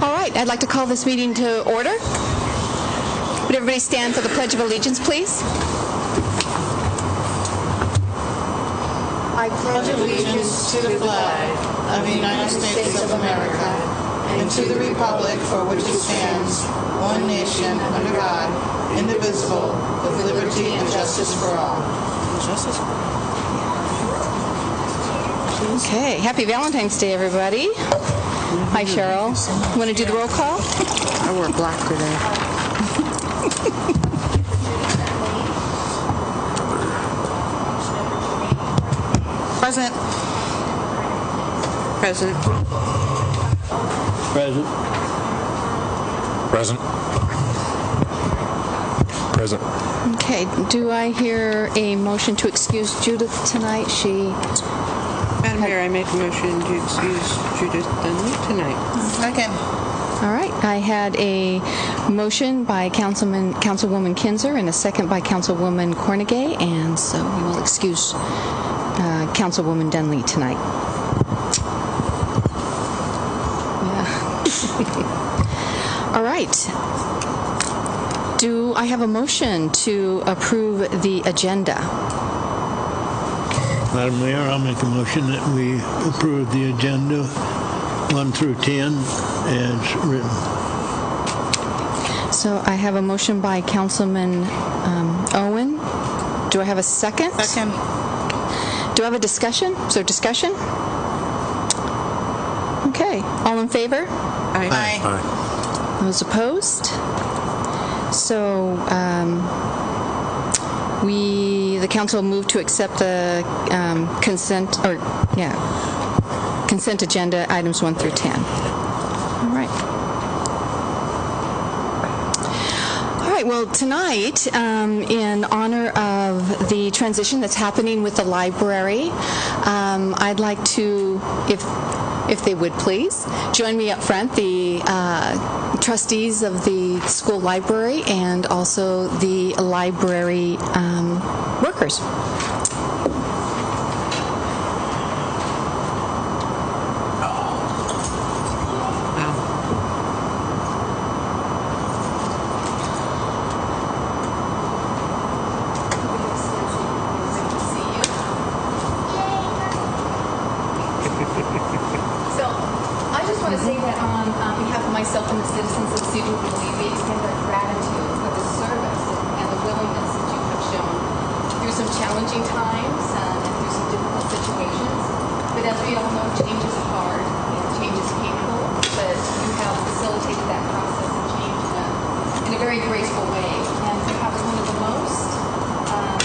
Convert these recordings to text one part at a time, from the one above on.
All right, I'd like to call this meeting to order. Would everybody stand for the Pledge of Allegiance, please? I pledge allegiance to the flag of the United States of America and to the republic for which it stands, one nation, under God, indivisible, with liberty and justice for all. Justice for all. Okay, happy Valentine's Day, everybody. Hi, Cheryl. Want to do the roll call? I wore black today. Present. Present. Present. Present. Present. Okay, do I hear a motion to excuse Judith tonight? Madam Mayor, I make a motion to excuse Judith Dunley tonight. Second. All right, I had a motion by Councilwoman Kinzer and a second by Councilwoman Cornegay, and so we will excuse Councilwoman Dunley tonight. Yeah. All right. Do I have a motion to approve the agenda? Madam Mayor, I'll make a motion that we approve the agenda 1 through 10 as written. So I have a motion by Councilman Owen. Do I have a second? Second. Do I have a discussion? Is there discussion? Okay. All in favor? Aye. Aye. Those opposed? So the council moved to accept the consent agenda items 1 through 10. All right. All right, well, tonight, in honor of the transition that's happening with the library, I'd like to, if they would please, join me up front, the trustees of the school library and also the library workers. So, I just want to say that on behalf of myself and the citizens of Sedro-Woolley, we extend our gratitude for the service and the willingness that you have shown through some challenging times and through some difficult situations. But as we all know, change is hard and change is painful, but you have facilitated that process of change in a very graceful way. And perhaps one of the most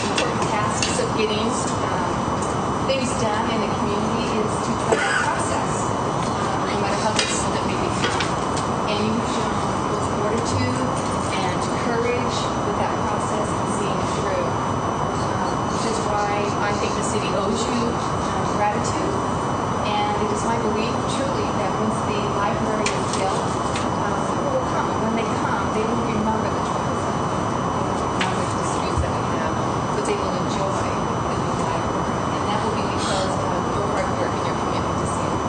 important tasks of getting things done in a community is to trust the process, no matter how difficult it may become. And you have shown both fortitude and courage with that process and seeing it through, which is why I think the city owes you gratitude. And it is my belief, truly, that once the library is built, people will come. And when they come, they will remember the troubles that we have, remember the disputes that we have, but they will enjoy the new library. And that will be because of your hard work and your commitment to see it.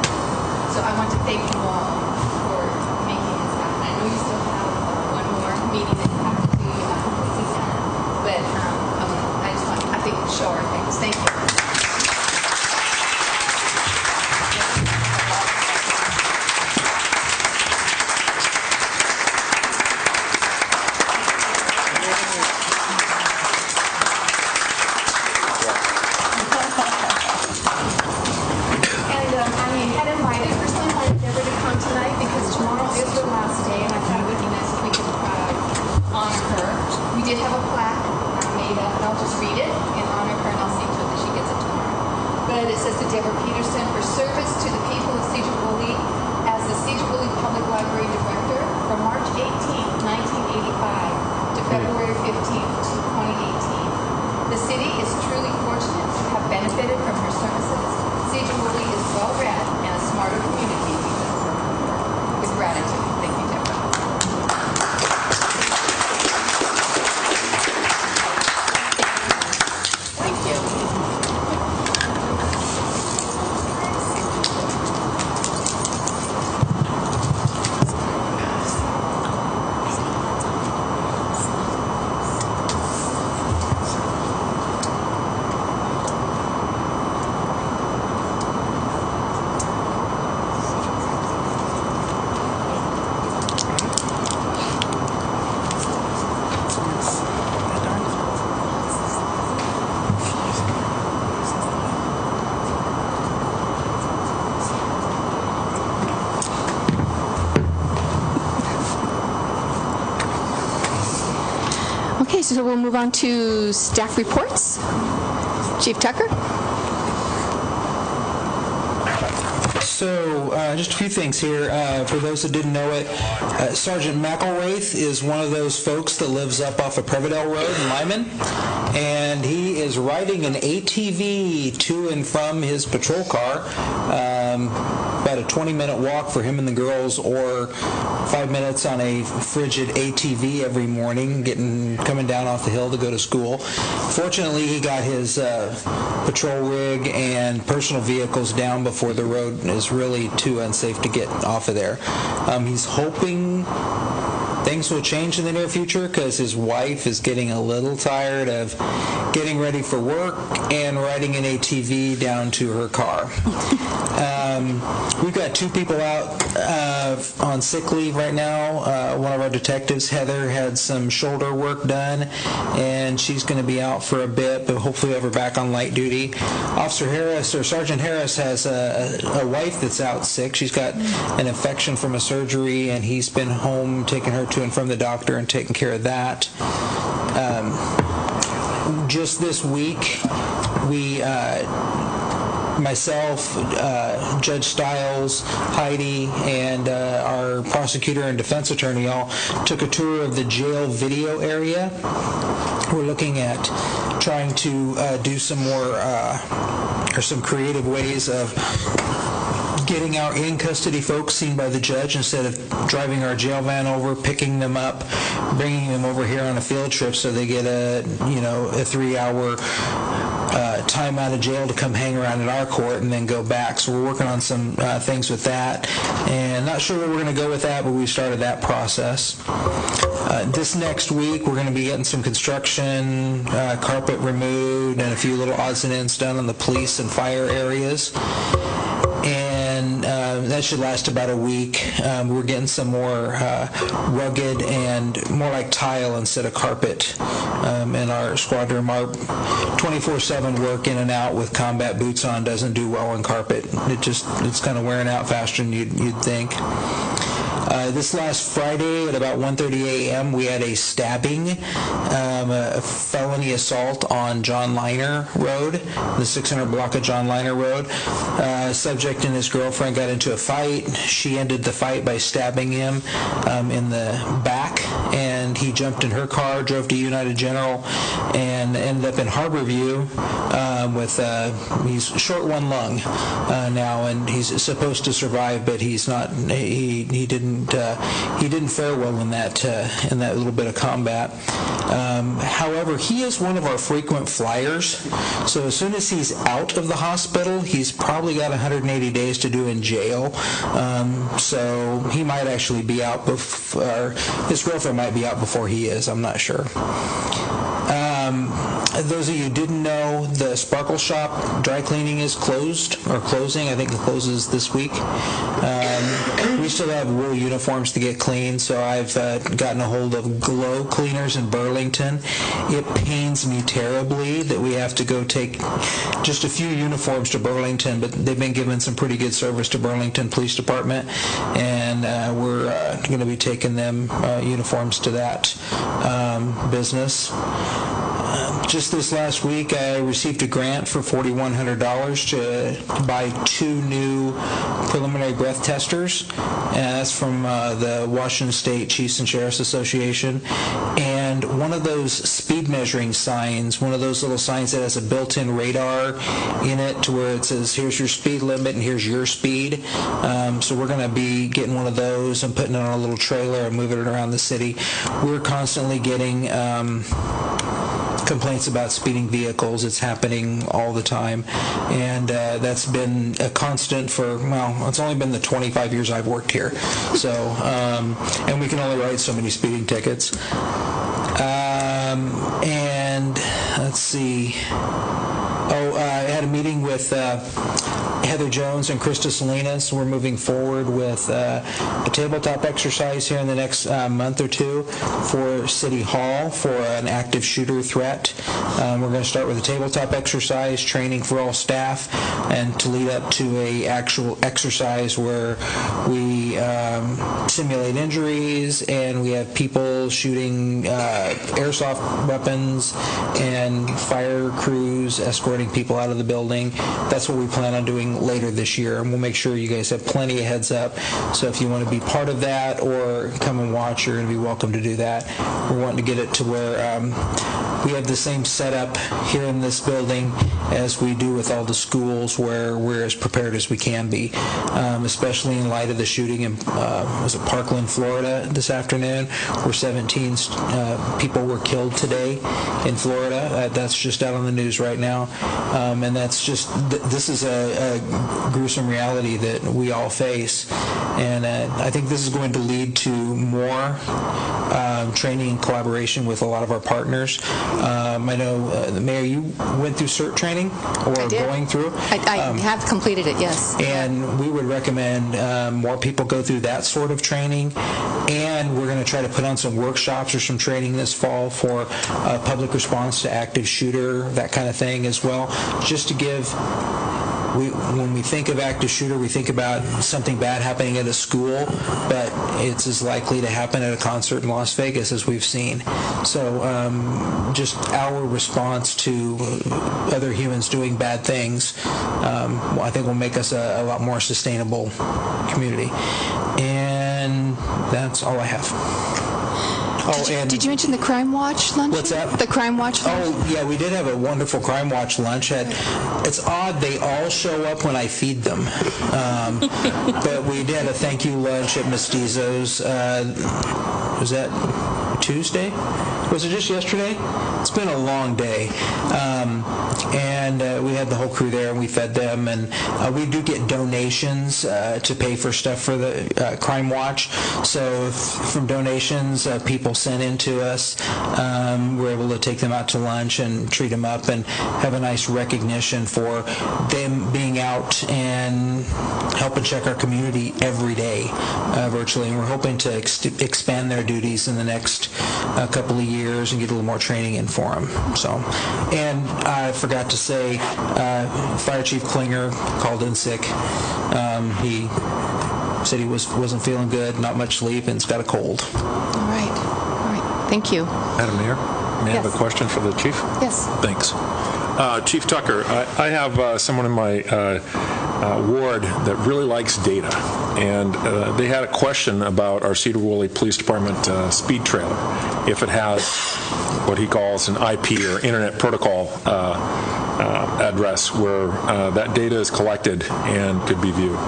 So I want to thank you all for making this happen. I know you still have one more meeting that you have to do, but I think show our thanks. Thank you. so we'll move on to staff reports. Chief Tucker? So, just a few things here. For those that didn't know it, Sergeant McElwraith is one of those folks that lives up off of Prevadale Road in Lyman, and he is riding an ATV to and from his patrol car. About a 20-minute walk for him and the girls, or 5 minutes on a frigid ATV every morning, coming down off the hill to go to school. Fortunately, he got his patrol rig and personal vehicles down before the road is really too unsafe to get off of there. He's hoping things will change in the near future because his wife is getting a little tired of getting ready for work and riding an ATV down to her car. We've got 2 people out on sick leave right now. One of our detectives, Heather, had some shoulder work done, and she's going to be out for a bit, but hopefully we'll have her back on light duty. Officer Harris, or Sergeant Harris, has a wife that's out sick. She's got an infection from a surgery, and he's been home taking her to and from the doctor and taking care of that. Just this week, we, myself, Judge Stiles, Heidi, and our prosecutor and defense attorney all took a tour of the jail video area. We're looking at trying to do some more, or some creative ways of getting our in-custody folks seen by the judge instead of driving our jail van over, picking them up, bringing them over here on a field trip so they get a 3-hour time out of jail to come hang around at our court and then go back. So we're working on some things with that, and not sure where we're going to go with that, but we started that process. This next week we're going to be getting some construction, carpet removed, and a few little odds and ends done on the police and fire areas. And that should last about a week. We're getting some more rugged and more like tile instead of carpet in our squad room. Our 24/7 work in and out with combat boots on doesn't do well on carpet. It's kind of wearing out faster than you'd think. This last Friday at about 1:30 a.m. we had a stabbing, a felony assault on John Liner Road, the 600 block of John Liner Road. Subject and his girlfriend got into a fight. She ended the fight by stabbing him in the back, and he jumped in her car, drove to United General, and ended up in Harborview with he's short one lung now, and he's supposed to survive, but he's not. He didn't fare well in that little bit of combat. However, he is one of our frequent flyers, so as soon as he's out of the hospital, he's probably got 180 days to do in jail. So he might actually be out before, his girlfriend might be out before he is. I'm not sure. Those of you who didn't know, the Sparkle Shop dry cleaning is closed, or closing. I think it closes this week. We still have wool uniforms to get cleaned, so I've gotten a hold of Glow Cleaners in Burlington. It pains me terribly that we have to go take just a few uniforms to Burlington, but they've been giving some pretty good service to Burlington Police Department, and we're going to be taking them uniforms to that business. Just this last week, I received a grant for $4,100 to buy 2 new preliminary breath testers, and that's from the Washington State Chiefs and Sheriffs Association. And one of those speed measuring signs, one of those little signs that has a built-in radar in it to where it says, here's your speed limit and here's your speed. So we're going to be getting one of those and putting it on a little trailer and moving it around the city. We're constantly getting complaints about speeding vehicles. It's happening all the time, and that's been a constant for, well, it's only been the 25 years I've worked here. So, and we can only write so many speeding tickets. And let's see. I had a meeting with Heather Heather Jones and Krista Salinas. We're moving forward with a tabletop exercise here in the next month or two for City Hall for an active shooter threat. We're going to start with a tabletop exercise, training for all staff, and to lead up to a actual exercise where we simulate injuries and we have people shooting airsoft weapons and fire crews escorting people out of the building. That's what we plan on doing later this year, and we'll make sure you guys have plenty of heads up. So if you want to be part of that or come and watch, you're going to be welcome to do that. We're wanting to get it to where we have the same setup here in this building as we do with all the schools, where we're as prepared as we can be, especially in light of the shooting in was it Parkland, Florida this afternoon, where 17 people were killed today in Florida. That's just out on the news right now, and that's just this is a gruesome reality that we all face, and I think this is going to lead to more training and collaboration with a lot of our partners. I know, Mayor, you went through CERT training or I did. going through? I have completed it, yes. And we would recommend more people go through that sort of training. And we're going to try to put on some workshops or some training this fall for public response to active shooter, that kind of thing as well, just to give... when we think of active shooter, we think about something bad happening at a school, but it's as likely to happen at a concert in Las Vegas as we've seen. So just our response to other humans doing bad things, I think will make us a lot more sustainable community. And that's all I have. Did you mention the Crime Watch lunch? What's that? The Crime Watch lunch? Oh, yeah, we did have a wonderful Crime Watch lunch. It's odd, they all show up when I feed them. But we did a thank you lunch at Mestizo's. Was that Tuesday? Was it just yesterday? It's been a long day. And we had the whole crew there, and we fed them. And we do get donations to pay for stuff for the Crime Watch. So from donations people sent in to us, we're able to take them out to lunch and treat them up and have a nice recognition for them being out and helping check our community every day virtually. And we're hoping to expand their duties in the next couple of years and get a little more training in for them. So, and I forgot to say, Fire Chief Klinger called in sick. He said he wasn't feeling good, not much sleep, and has got a cold. All right. Thank you. Madam Mayor, may I have a question for the chief? Yes. Thanks. Chief Tucker, I have someone in my ward that really likes data, and they had a question about our Sedro-Woolley Police Department speed trailer, if it has what he calls an IP or Internet Protocol address where that data is collected and could be viewed.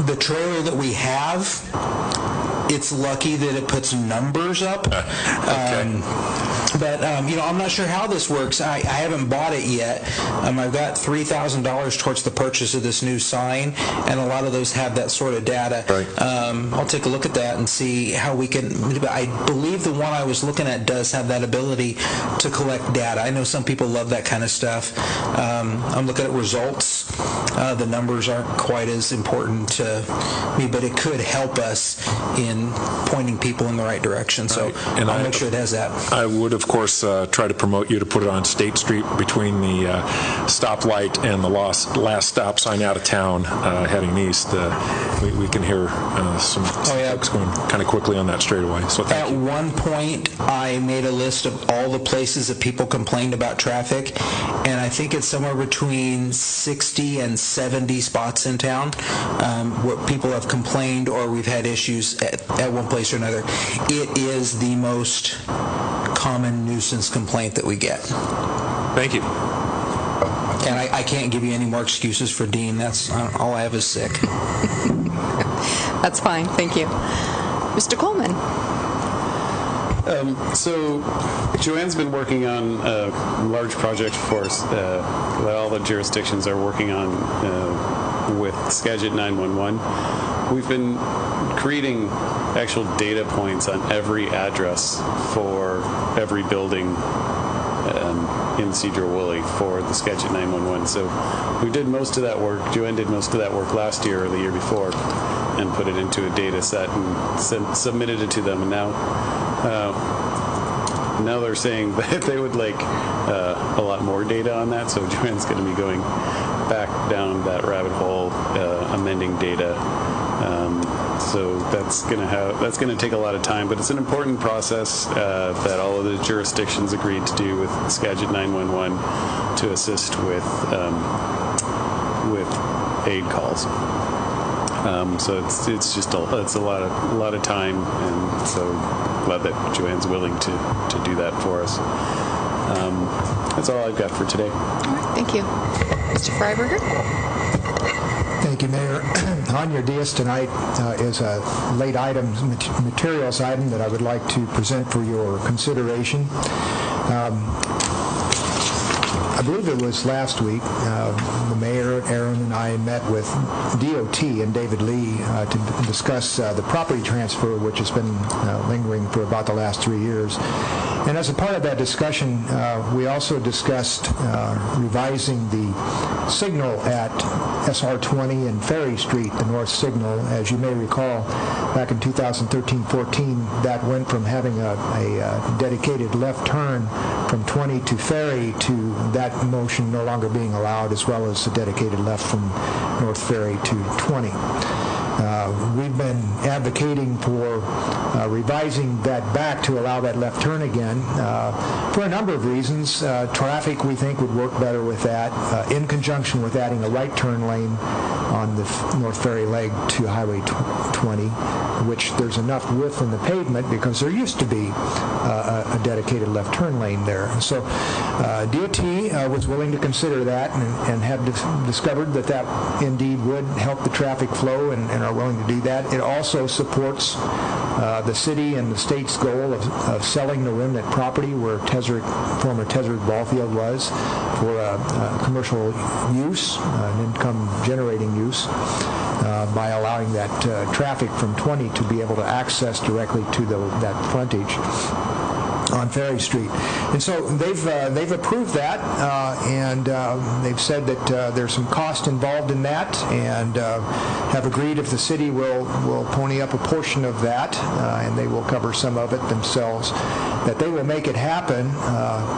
The trailer that we have, it's lucky that it puts numbers up. Okay. But I'm not sure how this works. I haven't bought it yet. I've got $3,000 towards the purchase of this new sign, and a lot of those have that sort of data. Right. I'll take a look at that and see how we can. I believe the one I was looking at does have that ability to collect data. I know some people love that kind of stuff. I'm looking at results. The numbers aren't quite as important to me, but it could help us in pointing people in the right direction. So And I'll make sure it has that. I would, of course, try to promote you to put it on State Street between the stoplight and the last stop sign out of town heading east. We can hear some folks going kind of quickly on that straightaway. So thank you. At one point, I made a list of all the places that people complained about traffic, and I think it's somewhere between 60 and 70 spots in town where people have complained or we've had issues at one place or another. It is the most common nuisance complaint that we get. Thank you. And I can't give you any more excuses for Dean. That's all I have is sick. That's fine. Thank you. Mr. Coleman. So Joanne's been working on a large project for us that all the jurisdictions are working on with Skagit 911. We've been creating actual data points on every address for every building in Sedro-Woolley for the sketch at 911. So we did most of that work. Joanne did most of that work last year or the year before, and put it into a data set and submitted it to them. And now they're saying that they would like a lot more data on that. So Joanne's going to be going back down that rabbit hole, amending data. So that's going to take a lot of time, but it's an important process that all of the jurisdictions agreed to do with Skagit 911 to assist with aid calls. So it's just a lot of time, and so glad that Joanne's willing to do that for us. That's all I've got for today. All right, thank you. Mr. Freiberger? Thank you, Mayor. On your dais tonight is a late materials item that I would like to present for your consideration. I believe it was last week, the mayor, Aaron, and I met with DOT and David Lee to discuss the property transfer, which has been lingering for about the last 3 years. And as a part of that discussion, we also discussed revising the signal at SR20 and Ferry Street, the north signal. As you may recall, back in 2013-14, that went from having a dedicated left turn from 20 to Ferry to that motion no longer being allowed, as well as a dedicated left from North Ferry to 20. We've been advocating for revising that back to allow that left turn again for a number of reasons. Traffic, we think, would work better with that, in conjunction with adding a right turn lane on the North Ferry leg to Highway 20, which there's enough width in the pavement because there used to be a dedicated left turn lane there. So DOT was willing to consider that and have discovered that indeed would help the traffic flow and are willing to do that. It also supports the city and the state's goal of selling the remnant property where former Tezzard ball field was for commercial use, an income-generating use, by allowing that traffic from 20 to be able to access directly to that frontage on Ferry Street. And so they've approved that, and they've said that there's some cost involved in that, and have agreed if the city will pony up a portion of that, and they will cover some of it themselves, that they will make it happen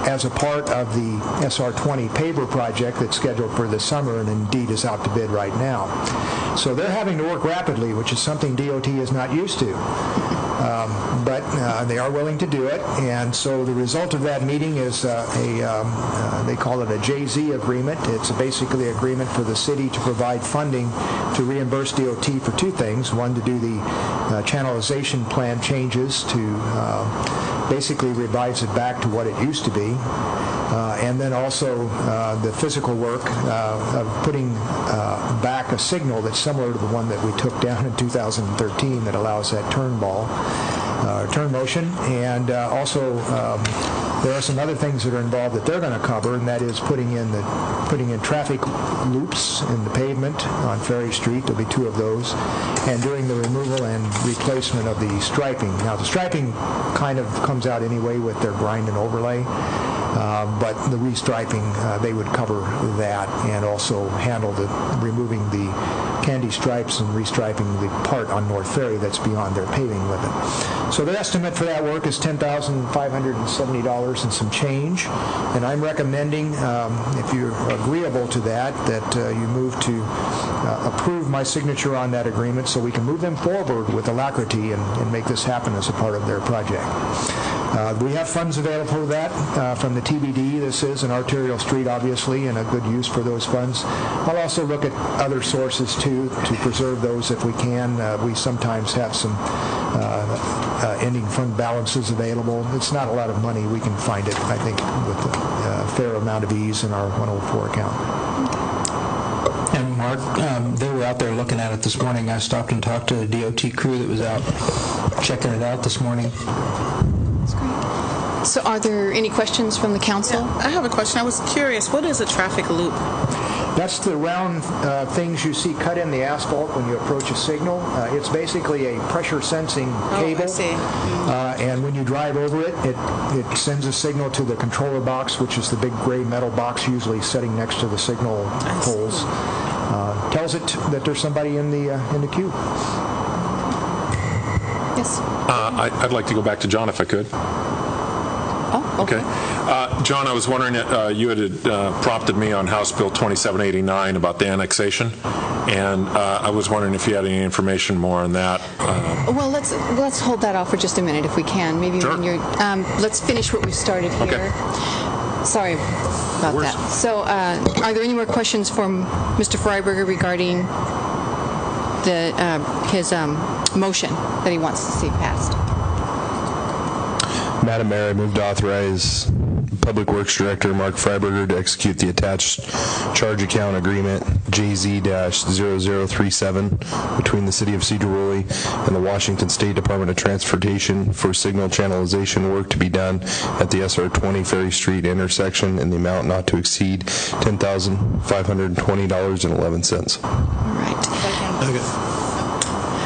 as a part of the SR20 paver project that's scheduled for this summer and indeed is out to bid right now. So they're having to work rapidly, which is something DOT is not used to. But they are willing to do it, and so the result of that meeting is they call it a JZ agreement. It's basically an agreement for the city to provide funding to reimburse DOT for two things. One, to do the channelization plan changes to basically revise it back to what it used to be. And then also the physical work of putting back a signal that's similar to the one that we took down in 2013 that allows that turn motion. And also there are some other things that are involved that they're going to cover, and that is putting in traffic loops in the pavement on Ferry Street. There'll be 2 of those, and doing the removal and replacement of the striping. Now the striping kind of comes out anyway with their grind and overlay. But the restriping, they would cover that and also handle removing the candy stripes and restriping the part on North Ferry that's beyond their paving limit. So the estimate for that work is $10,570 and some change. And I'm recommending, if you're agreeable to that you move to approve my signature on that agreement so we can move them forward with alacrity and make this happen as a part of their project. We have funds available for that from the TBD. This is an arterial street, obviously, and a good use for those funds. I'll also look at other sources, too, to preserve those if we can. We sometimes have some ending fund balances available. It's not a lot of money. We can find it, I think, with a fair amount of ease in our 104 account. And Mark, they were out there looking at it this morning. I stopped and talked to the DOT crew that was out checking it out this morning. That's great. So are there any questions from the council? I have a question. I was curious, what is a traffic loop? That's the round things you see cut in the asphalt when you approach a signal. It's basically a pressure sensing cable. I see. And when you drive over it, it sends a signal to the controller box, which is the big gray metal box usually sitting next to the signal poles. Tells it that there's somebody in the queue. Yes. I'd like to go back to John if I could. Oh, okay. John, I was wondering, you had prompted me on House Bill 2789 about the annexation, and I was wondering if you had any information more on that. Well, let's hold that off for just a minute if we can. Maybe Sure. when you're. Let's finish what we started here. Okay. Sorry about that. So, are there any more questions from Mr. Freiberger regarding his motion that he wants to see passed? Madam Mayor, I move to authorize Public Works Director Mark Freiberger to execute the attached charge account agreement JZ-0037 between the City of Sedro-Woolley and the Washington State Department of Transportation for signal channelization work to be done at the SR 20 Ferry Street intersection in the amount not to exceed $10,520.11. All right. Okay.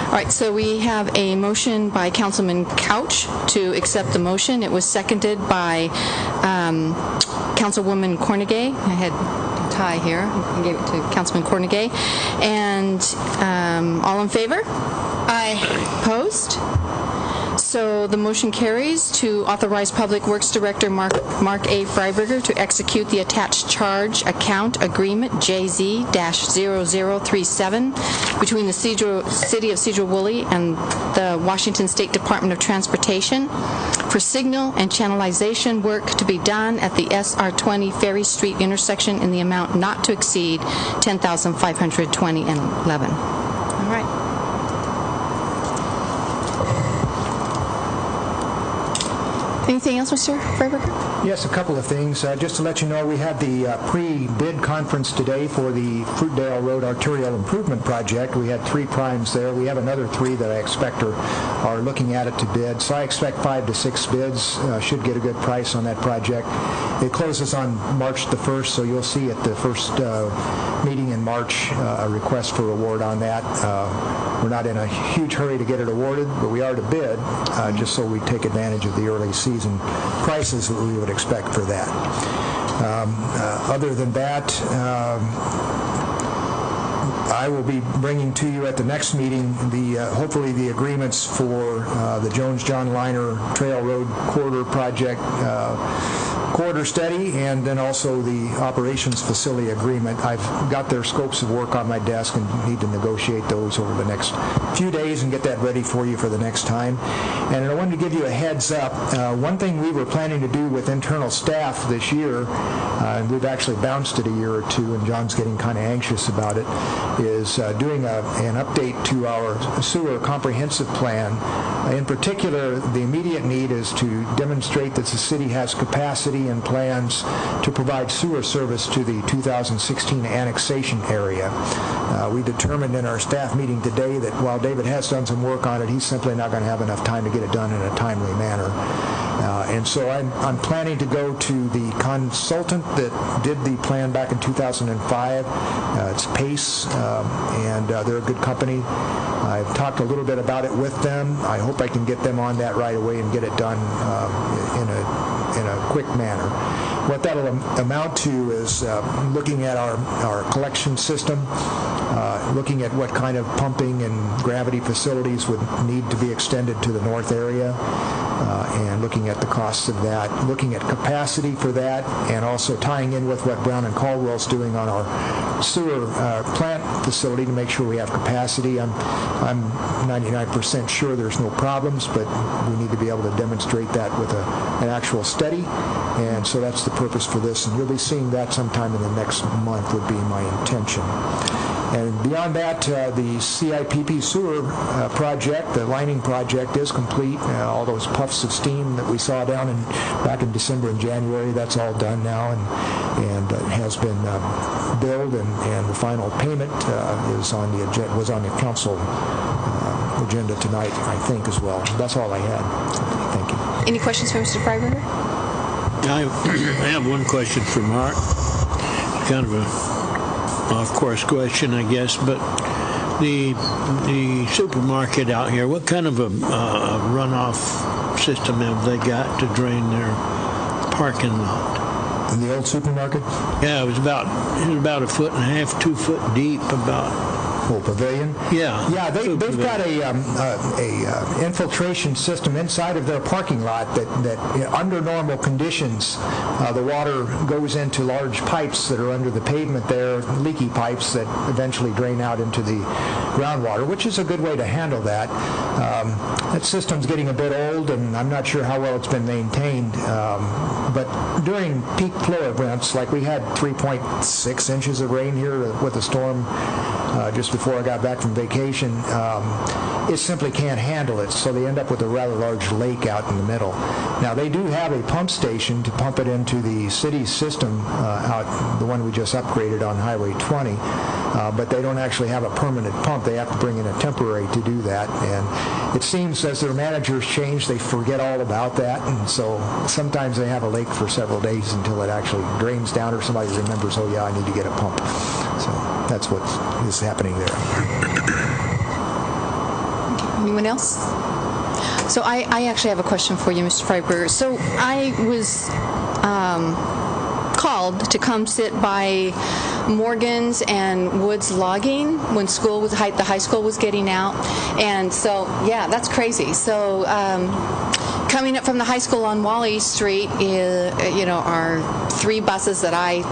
All right, so we have a motion by Councilman Couch to accept the motion. It was seconded by Councilwoman Cornegay. I had a tie here. I gave it to Councilman Cornegay. And all in favor? Aye. Opposed? So the motion carries to authorize Public Works Director Mark A. Freiberger to execute the attached charge account agreement JZ-0037 between the City of Sedro-Woolley and the Washington State Department of Transportation for signal and channelization work to be done at the SR 20 Ferry Street intersection in the amount not to exceed $10,520.11. All right. Anything else, Mr. Freiberger? Yes, a couple of things. Just to let you know, we had the pre-bid conference today for the Fruitdale Road Arterial Improvement Project. We had 3 primes there. We have another 3 that I expect are looking at it to bid. So I expect 5 to 6 bids. Should get a good price on that project. It closes on March the 1st, so you'll see at the first meeting in March a request for award on that. We're not in a huge hurry to get it awarded, but we are to bid, just so we take advantage of the early season prices that we would expect for that. Other than that, I will be bringing to you at the next meeting hopefully the agreements for the Jones-John Liner Trail Road Corridor Project corridor study, and then also the operations facility agreement. I've got their scopes of work on my desk and need to negotiate those over the next few days and get that ready for you for the next time. And I wanted to give you a heads up. One thing we were planning to do with internal staff this year, and we've actually bounced it a year or two, and John's getting kind of anxious about it, is doing an update to our sewer comprehensive plan. In particular, the immediate need is to demonstrate that the city has capacity and plans to provide sewer service to the 2016 annexation area. We determined in our staff meeting today that while David has done some work on it, he's simply not going to have enough time to get it done in a timely manner. And so I'm planning to go to the consultant that did the plan back in 2005. It's Pace, and they're a good company. I've talked a little bit about it with them. I hope I can get them on that right away and get it done in a quick manner. What that'll amount to is looking at our collection system, looking at what kind of pumping and gravity facilities would need to be extended to the north area, and looking at the costs of that, looking at capacity for that, and also tying in with what Brown and Caldwell's doing on our sewer plant facility to make sure we have capacity. I'm 99% sure there's no problems, but we need to be able to demonstrate that with an actual study, and so that's the purpose for this, and you'll be seeing that sometime in the next month would be my intention. And beyond that, the CIPP sewer project, the lining project, is complete. All those puffs of steam that we saw back in December and January, that's all done now, and it has been billed, and the final payment was on the council agenda tonight, I think, as well. That's all I had. Thank you. Any questions for Mr. Freiberger? I have one question for Mark. Kind of a off-course question, I guess, but the supermarket out here, what kind of a runoff system have they got to drain their parking lot? In the old supermarket? Yeah, it was about 1.5 foot, 2 foot deep, about. Old pavilion? Yeah. Yeah, they've got a infiltration system inside of their parking lot that under normal conditions, the water goes into large pipes that are under the pavement there, leaky pipes that eventually drain out into the groundwater, which is a good way to handle that. That system's getting a bit old, and I'm not sure how well it's been maintained. But during peak flow events, like we had 3.6 inches of rain here with a storm just before I got back from vacation, it simply can't handle it, so they end up with a rather large lake out in the middle. Now, they do have a pump station to pump it into the city's system out, the one we just upgraded on Highway 20, but they don't actually have a permanent pump. They have to bring in a temporary to do that, and it seems as their managers change, they forget all about that, and so sometimes they have a lake for several days until it actually drains down or somebody remembers, oh yeah, I need to get a pump. So that's what is happening there. Anyone else? So I actually have a question for you, Mr. Freiberger. So I was called to come sit by Morgan's and Woods Logging when the high school was getting out. And so, yeah, that's crazy. So coming up from the high school on Wally Street, are 3 buses that I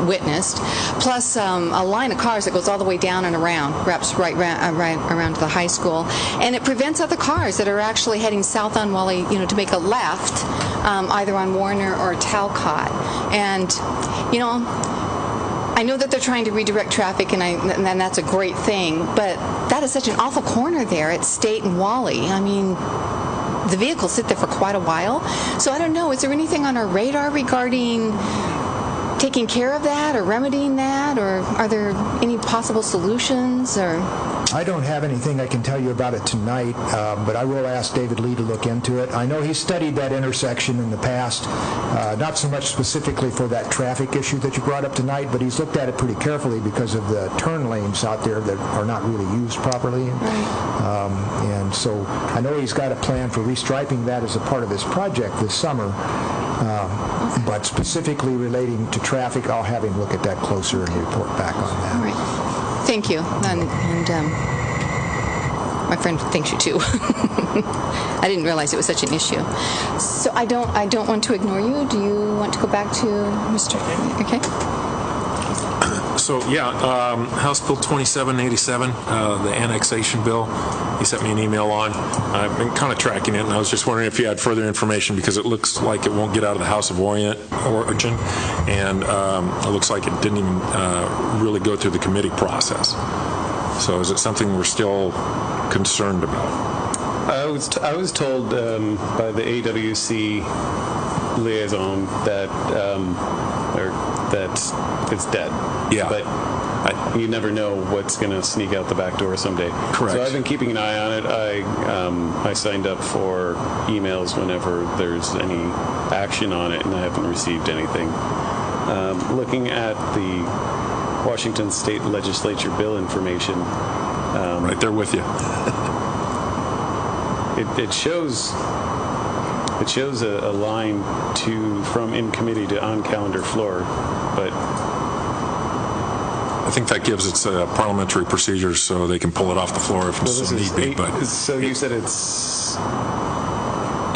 witnessed, plus a line of cars that goes all the way down and around, wraps right around to the high school, and it prevents other cars that are actually heading south on Wally, to make a left, either on Warner or Talcott. And, I know that they're trying to redirect traffic, and that's a great thing, but that is such an awful corner there at State and Wally. I mean, the vehicles sit there for quite a while. So I don't know, is there anything on our radar regarding taking care of that or remedying that, or are there any possible solutions? Or I don't have anything I can tell you about it tonight, but I will ask David Lee to look into it. I know he studied that intersection in the past, not so much specifically for that traffic issue that you brought up tonight, but he's looked at it pretty carefully because of the turn lanes out there that are not really used properly. And so I know he's got a plan for restriping that as a part of his project this summer. But specifically relating to traffic, I'll have him look at that closer and report back on that. all right, thank you. And my friend thanks you too. I didn't realize it was such an issue. So I don't want to ignore you. Do you want to go back to Mr. Okay. So, yeah, House Bill 2787, the annexation bill, he sent me an email on. I've been kind of tracking it, and I was just wondering if you had further information, because it looks like it won't get out of the House of Origin, and it looks like it didn't even really go through the committee process. So is it something we're still concerned about? I was told by the AWC liaison that it's dead. Yeah. But you never know what's going to sneak out the back door someday. Correct. So I've been keeping an eye on it. I signed up for emails whenever there's any action on it, and I haven't received anything. Looking at the Washington State Legislature bill information. Right there with you. It shows a line from in committee to on calendar floor, but I think that gives its parliamentary procedures so they can pull it off the floor if so need be. But so you said it's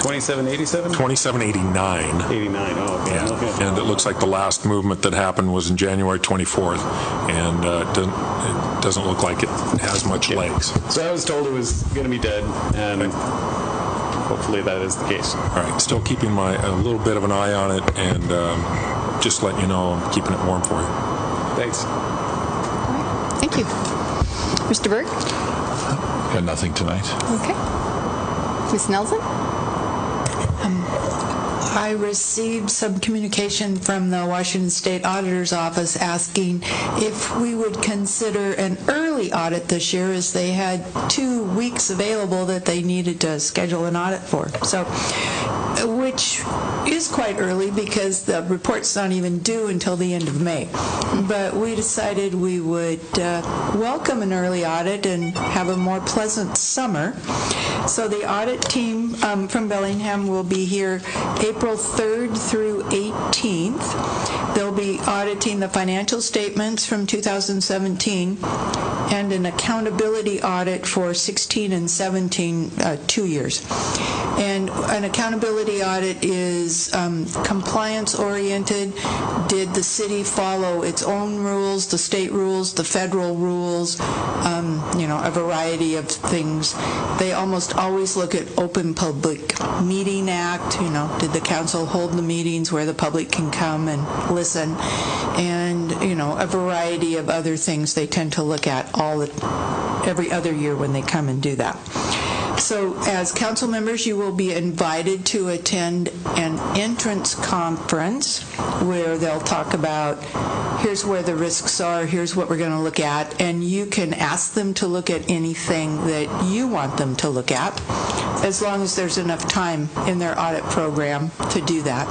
2787? 2789. 89. Oh, okay. Yeah. Okay. And it looks like the last movement that happened was in January 24th, and it doesn't look like it has much legs. So I was told it was going to be dead, and hopefully that is the case. All right. Still keeping a little bit of an eye on it, and just letting you know I'm keeping it warm for you. Thanks. All right. Thank you. Mr. Berg? Got nothing tonight. Okay. Ms. Nelson? I received some communication from the Washington State Auditor's Office asking if we would consider an early audit this year, as they had 2 weeks available that they needed to schedule an audit for. So, which is quite early because the report's not even due until the end of May. But we decided we would welcome an early audit and have a more pleasant summer. So the audit team from Bellingham will be here April 3rd through 18th. They'll be auditing the financial statements from 2017 and an accountability audit for 16 and 17, 2 years. And an accountability audit is compliance-oriented. Did the city follow its own rules, the state rules, the federal rules, a variety of things. They almost always look at Open Public Meeting Act, did the council hold the meetings where the public can come and listen, and, a variety of other things they tend to look at every other year when they come and do that. So as council members, you will be invited to attend an entrance conference where they'll talk about, here's where the risks are, here's what we're going to look at, and you can ask them to look at anything that you want them to look at, as long as there's enough time in their audit program to do that.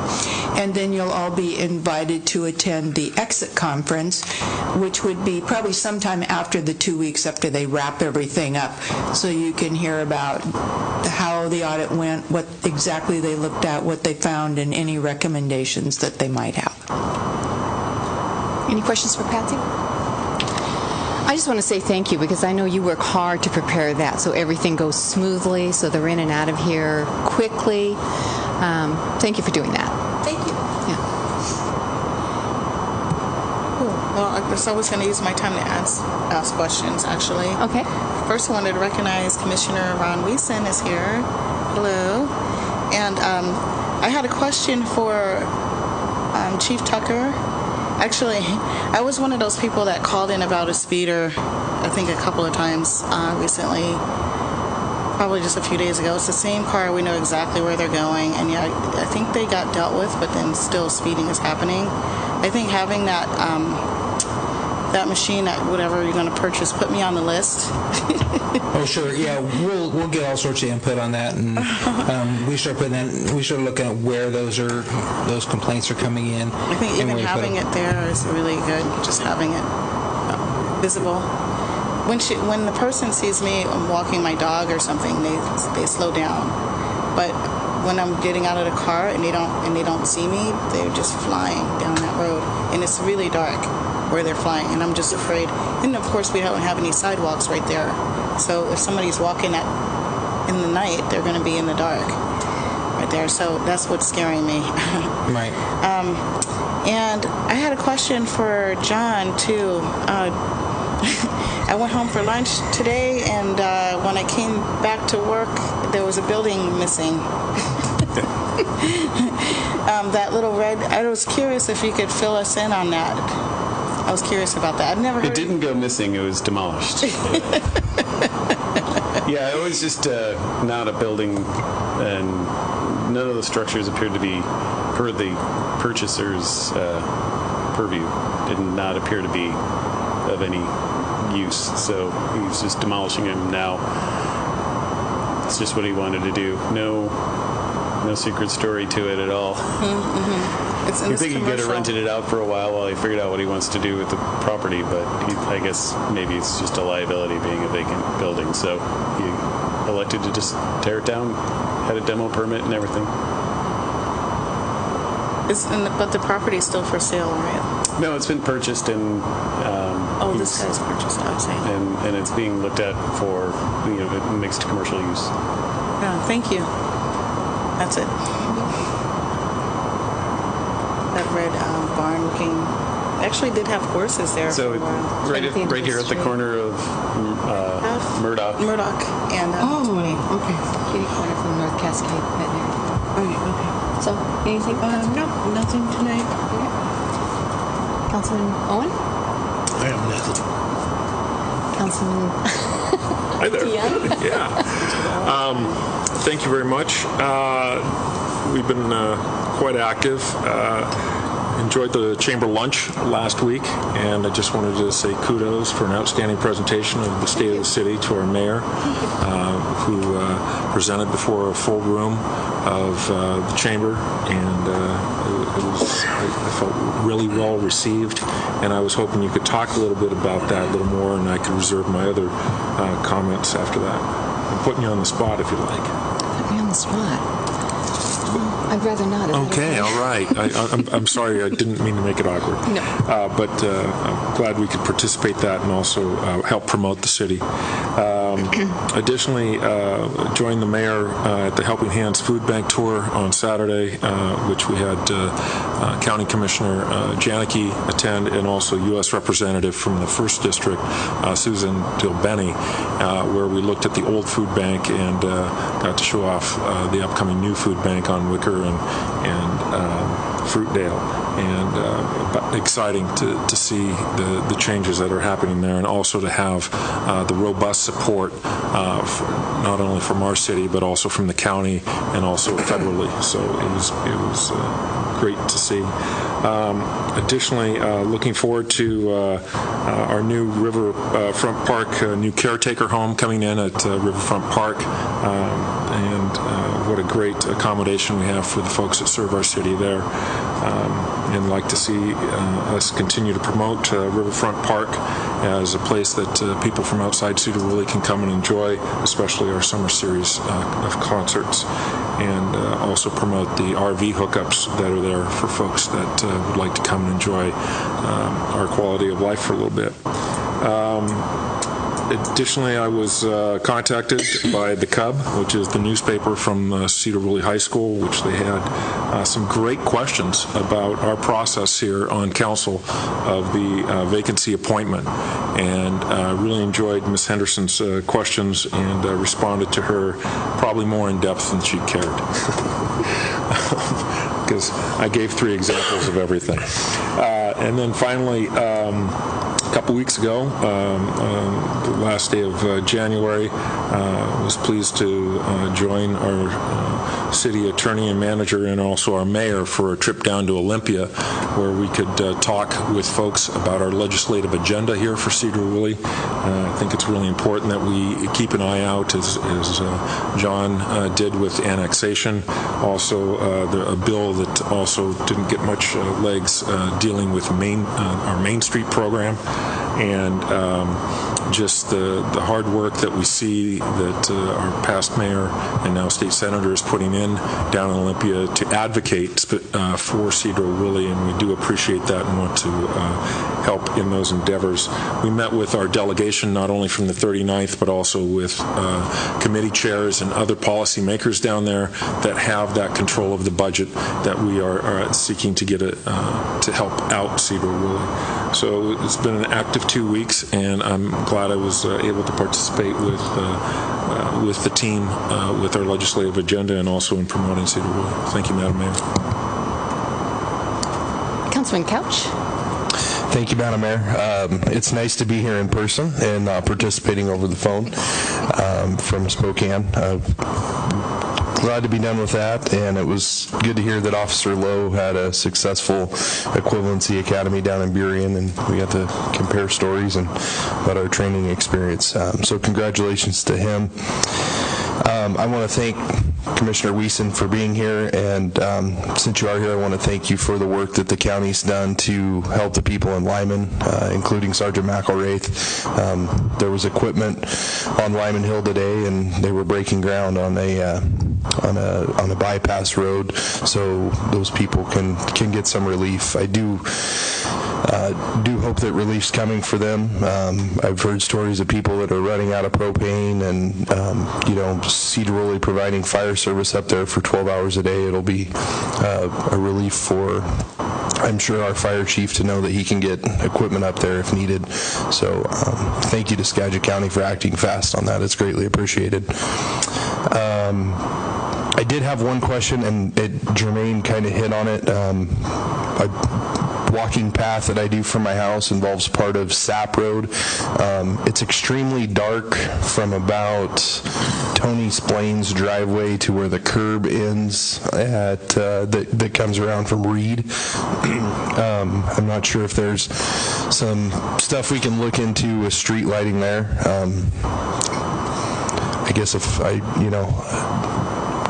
And then you'll all be invited to attend the exit conference, which would be probably sometime after the 2 weeks after they wrap everything up, so you can hear about how the audit went, what exactly they looked at, what they found, and any recommendations that they might have. Any questions for Patsy? I just want to say thank you, because I know you work hard to prepare that so everything goes smoothly, so they're in and out of here quickly. Thank you for doing that. Thank you. Yeah. Well, I was always going to use my time to ask questions, actually. Okay. First, I wanted to recognize Commissioner Ron Wiesen is here. Hello. And I had a question for Chief Tucker. Actually, I was one of those people that called in about a speeder, I think a couple of times recently, probably just a few days ago. It's the same car. We know exactly where they're going. And yeah, I think they got dealt with, but then still speeding is happening. I think having that machine, that whatever you're going to purchase, put me on the list. Oh, sure. Yeah, we'll get all sorts of input on that, and we start looking at where those complaints are coming in. I think even having it there is really good. Just having it visible. When the person sees me walking my dog or something, they slow down. But when I'm getting out of the car and they don't see me, they're just flying down that road, and it's really dark where they're flying, and I'm just afraid. And of course, we don't have any sidewalks right there, so if somebody's walking in the night, they're going to be in the dark right there. So that's what's scaring me. Right. And I had a question for John too. I went home for lunch today, and when I came back to work, there was a building missing. That little red. I was curious if you could fill us in on that. I was curious about that. I've never heard. It didn't go missing. It was demolished. Yeah, it was just not a building, and none of the structures appeared to be, per the purchaser's purview, did not appear to be of any use. So he's just demolishing them now. It's just what he wanted to do. No secret story to it at all. It's in You think he could have commercial. rented it out for a while he figured out what he wants to do with the property, but I guess maybe it's just a liability being a vacant building. So he elected to just tear it down, had a demo permit and everything. But the property is still for sale, right? No, it's been purchased and This guy's purchased. I was saying. and it's being looked at for mixed commercial use. Yeah, thank you. That's it. That red barn looking. Actually, did have horses there. So for a while. right here at the corner of Murdoch. Murdoch and 20. Okay. Kitty corner from North Cascade Veterinary. Right, okay. So, anything? No, nothing tonight. Councilman Owen? I have nothing. Councilman Hi there. Dion? Yeah. Thank you very much. we've been quite active. Enjoyed the chamber lunch last week, and I just wanted to say kudos for an outstanding presentation of the state of the city to our mayor, who presented before a full room of the chamber, and I felt really well received, and I was hoping you could talk a little bit about that a little more, and I could reserve my other comments after that. I'm putting you on the spot if you like. Put me on the spot. I'd rather not. Okay, all right. I'm sorry, I didn't mean to make it awkward. No. But I'm glad we could participate that and also help promote the city. Additionally, joined the mayor at the Helping Hands Food Bank Tour on Saturday, which we had County Commissioner Janicki attend, and also U.S. Representative from the 1st District, Susan Dilbeni, where we looked at the old food bank and got to show off the upcoming new food bank on Wicker and Fruitdale, and exciting to see the changes that are happening there, and also to have the robust support not only from our city but also from the county and also federally. So it was great to see. Additionally, looking forward to our new Riverfront Park, new caretaker home coming in at Riverfront Park, and what a great accommodation we have for the folks that serve our city there. And like to see us continue to promote Riverfront Park as a place that people from outside Sedro-Woolley can come and enjoy, especially our summer series of concerts, and also promote the RV hookups that are there for folks that would like to come and enjoy our quality of life for a little bit. Additionally, I was contacted by The Cub, which is the newspaper from Sedro-Woolley High School, which they had some great questions about our process here on council of the vacancy appointment, and really enjoyed Ms. Henderson's questions and responded to her probably more in depth than she cared. Because I gave 3 examples of everything. And then finally, a couple weeks ago, the last day of January, was pleased to join our city attorney and manager and also our mayor for a trip down to Olympia, where we could talk with folks about our legislative agenda here for Sedro-Woolley. I think it's really important that we keep an eye out, as John did with annexation. Also, a bill that also didn't get much legs dealing with our Main Street program, and just the hard work that we see that our past mayor and now state senator is putting in down in Olympia to advocate for Sedro-Woolley, and we do appreciate that and want to help in those endeavors. We met with our delegation not only from the 39th but also with committee chairs and other policymakers down there that have that control of the budget that we are seeking to get to help out Sedro-Woolley. So it's been an active 2 weeks, and I'm glad I was able to participate with the team with our legislative agenda and also in promoting Sedro-Woolley. Thank you, Madam Mayor. Councilman Couch. Thank you, Madam Mayor. It's nice to be here in person and participating over the phone from Spokane. Glad to be done with that, and it was good to hear that Officer Lowe had a successful equivalency academy down in Burien, and we got to compare stories and about our training experience. So congratulations to him. I want to thank Commissioner Wiesen for being here, and since you are here, I want to thank you for the work that the county's done to help the people in Lyman, including Sergeant McElwraith. There was equipment on Lyman Hill today, and they were breaking ground on a bypass road, so those people can get some relief. I do hope that relief's coming for them. I've heard stories of people that are running out of propane, and Sedro-Woolley providing fire service up there for 12 hours a day. It'll be a relief for, I'm sure, our fire chief to know that he can get equipment up there if needed. So thank you to Skagit County for acting fast on that. It's greatly appreciated. I did have one question, and Jermaine kind of hit on it. walking path that I do from my house involves part of Sap Road. It's extremely dark from about Tony Splain's driveway to where the curb ends at that comes around from Reed. I'm not sure if there's some stuff we can look into with street lighting there. I guess if I,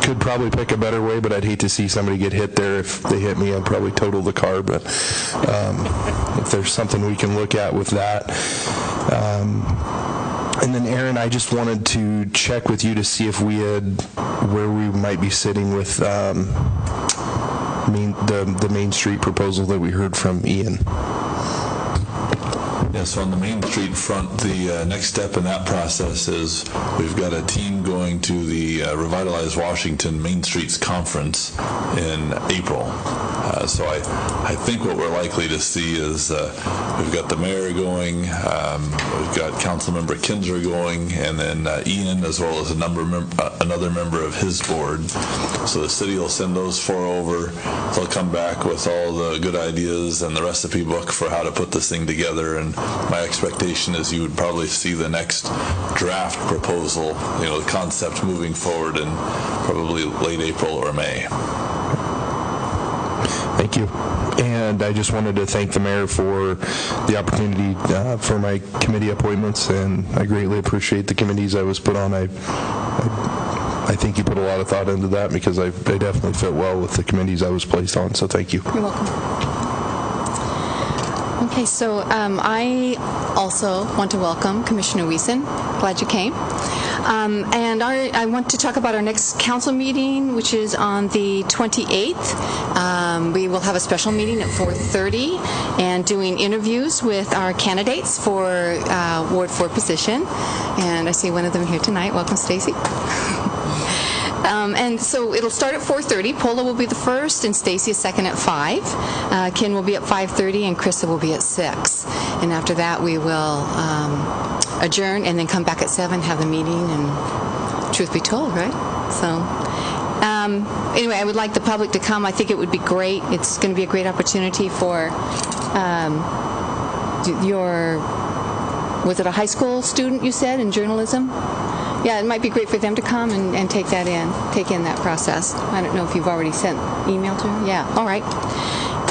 could probably pick a better way, but I'd hate to see somebody get hit there. If they hit me, I'd probably total the car, but if there's something we can look at with that. And then, Aaron, I just wanted to check with you to see if we had, where we might be sitting with the Main Street proposal that we heard from Ian. Yeah, so on the Main Street front, the next step in that process is we've got a team going to the Revitalize Washington Main Streets Conference in April. So I think what we're likely to see is we've got the mayor going, we've got Councilmember Kinzer going, and then Ian, as well as another member of his board. So the city will send those four over. They'll come back with all the good ideas and the recipe book for how to put this thing together. And my expectation is you would probably see the next draft proposal, the concept moving forward in probably late April or May. Thank you. And I just wanted to thank the mayor for the opportunity for my committee appointments, and I greatly appreciate the committees I was put on. I think you put a lot of thought into that because I definitely fit well with the committees I was placed on, so thank you. You're welcome. Okay, so I also want to welcome Commissioner Wiesen. Glad you came. And I want to talk about our next council meeting, which is on the 28th. We will have a special meeting at 4:30 and doing interviews with our candidates for Ward 4 position. And I see one of them here tonight. Welcome, Stacy. And so it'll start at 4:30. Paula will be the first, and Stacy is second at 5. Ken will be at 5:30, and Krista will be at 6. And after that, we will adjourn and then come back at 7, have the meeting, and truth be told, right? So anyway, I would like the public to come. I think it would be great. It's going to be a great opportunity for was it a high school student you said in journalism? Yeah, it might be great for them to come and take in that process. I don't know if you've already sent email to her. Yeah, all right.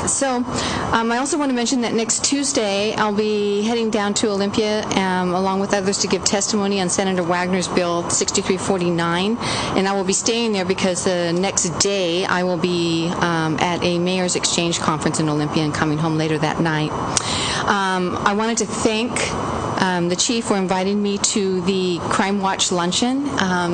So I also want to mention that next Tuesday I'll be heading down to Olympia along with others to give testimony on Senator Wagner's Bill 6349, and I will be staying there because the next day I will be at a Mayor's Exchange Conference in Olympia and coming home later that night. I wanted to thank the chief for inviting me to the Crime Watch luncheon.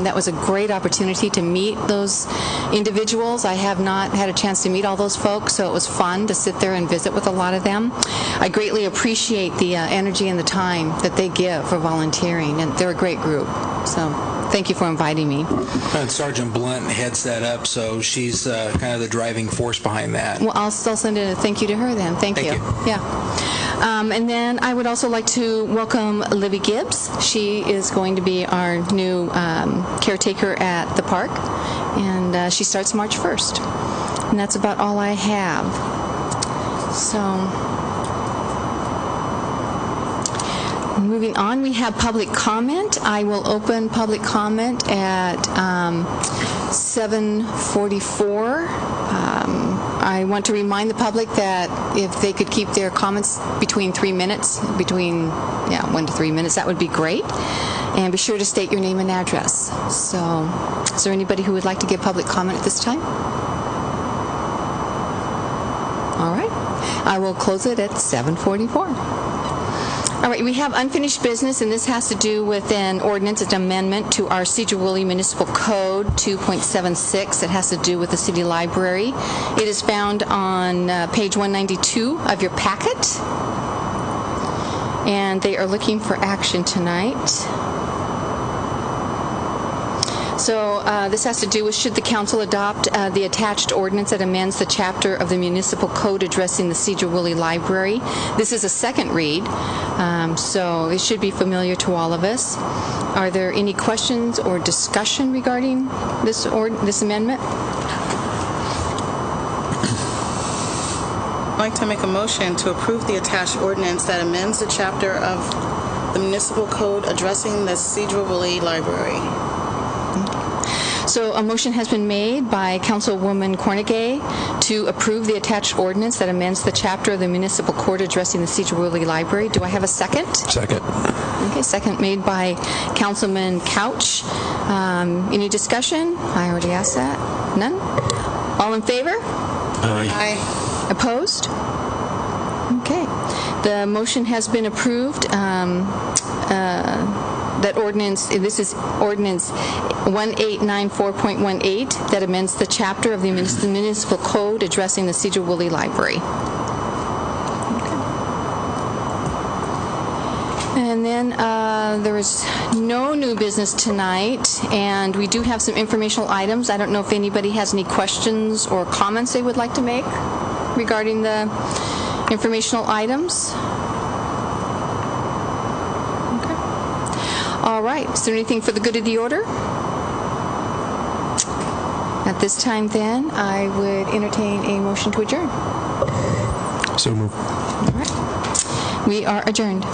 That was a great opportunity to meet those individuals. I have not had a chance to meet all those folks, so it was fun to sit there and visit with a lot of them. I greatly appreciate the energy and the time that they give for volunteering, and they're a great group. So thank you for inviting me. And Sergeant Blunt heads that up, so she's kind of the driving force behind that. Well, I'll still send a thank you to her then. Thank you. Yeah. And then I would also like to welcome Libby Gibbs. She is going to be our new caretaker at the park, and she starts March 1st. And that's about all I have. So moving on, we have public comment. I will open public comment at 7:44. I want to remind the public that if they could keep their comments between 3 minutes, 1 to 3 minutes, that would be great. And be sure to state your name and address. So, is there anybody who would like to give public comment at this time? All right. I will close it at 7:44. All right, we have unfinished business, and this has to do with an ordinance, an amendment to our Sedro-Woolley Municipal Code 2.76. It has to do with the city library. It is found on page 192 of your packet, and they are looking for action tonight. So this has to do with should the council adopt the attached ordinance that amends the chapter of the municipal code addressing the Sedro-Woolley Library. This is a second read, so it should be familiar to all of us. Are there any questions or discussion regarding this amendment? like to make a motion to approve the attached ordinance that amends the chapter of the municipal code addressing the Sedro-Woolley Library. So a motion has been made by Councilwoman Cornegay to approve the attached ordinance that amends the chapter of the municipal code addressing the Sedro-Woolley Library. Do I have a second? Second. Okay, second made by Councilman Couch. Any discussion? I already asked that. None? All in favor? Aye. Opposed? Okay. The motion has been approved. That ordinance, this is ordinance 1894.18 that amends the chapter of the municipal code addressing the Sedro-Woolley Library. And then there is no new business tonight, and we do have some informational items. I don't know if anybody has any questions or comments they would like to make regarding the informational items. Okay. All right. Is there anything for the good of the order? At this time, then, I would entertain a motion to adjourn. So moved. All right. We are adjourned.